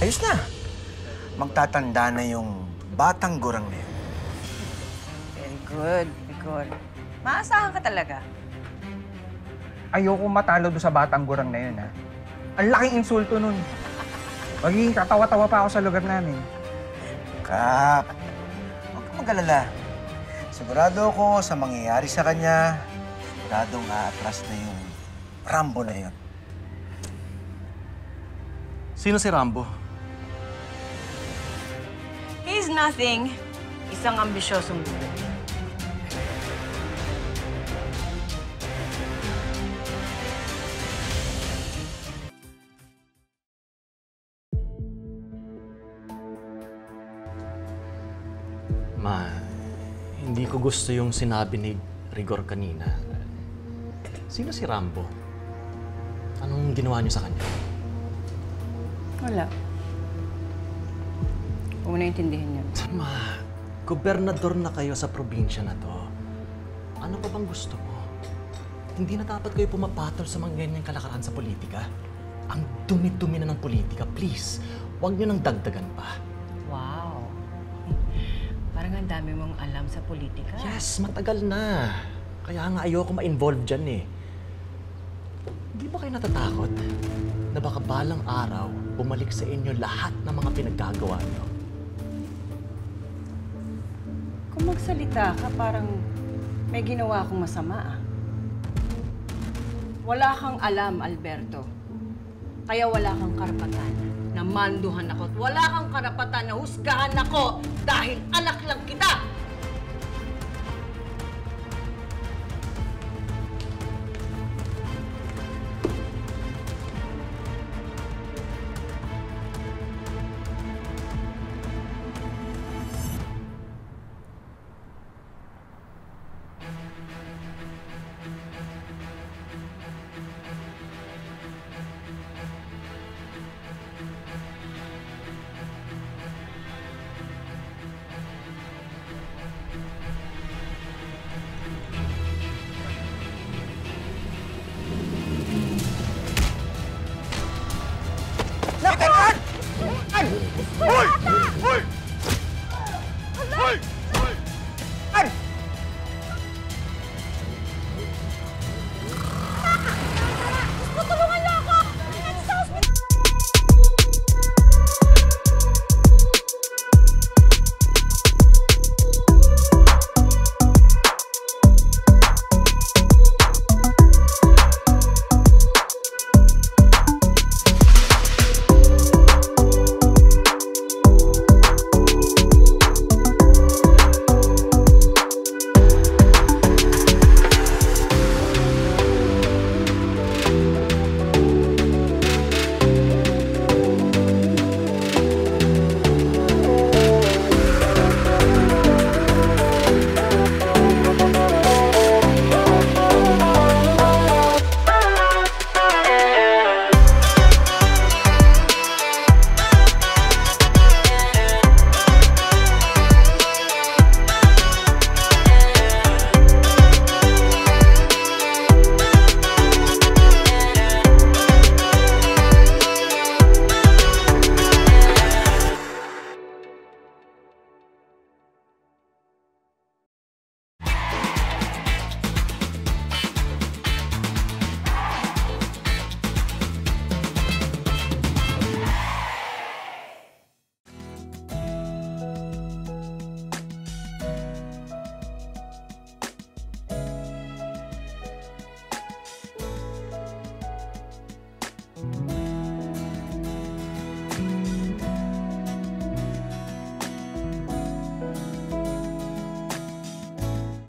ayos na. Magtatanda na yung batang gurang na yun. Very good, very good. Maasahan ka talaga. Ayoko matalo doon sa batang gurang na yun, ha? Ang laking insulto nun. Magiging katawa-tawa pa ako sa lugar namin. Kap, huwag kang mag-alala. Sigurado ako sa mangyayari sa kanya, siguradong aatras na yung Rambo na yun. Sino si Rambo? He's nothing. Isang ambisyosong buhay. Ma, hindi ko gusto yung sinabi ni Rigor kanina. Sino si Rambo? Anong ginawa niyo sa kanya? Wala. Huwag mo na intindihin yun. Ma, gobernador na kayo sa probinsya na to. Ano pa bang gusto mo? Hindi na dapat kayo pumapatol sa mga ganyang kalakaran sa politika. Ang dumi-dumi na ng politika. Please, huwag niyo nang dagdagan pa. Wow. Parang ang dami mong alam sa politika. Yes, matagal na. Kaya nga ayoko ma-involve dyan eh. Di ba kayo natatakot na baka balang araw bumalik sa inyo lahat ng mga pinaggagawa niyo? Kung magsalita ka, parang may ginawa akong masama, ah. Wala kang alam, Alberto. Kaya wala kang karapatan na manduhan ako at wala kang karapatan na husgahan ako dahil anak lang kita!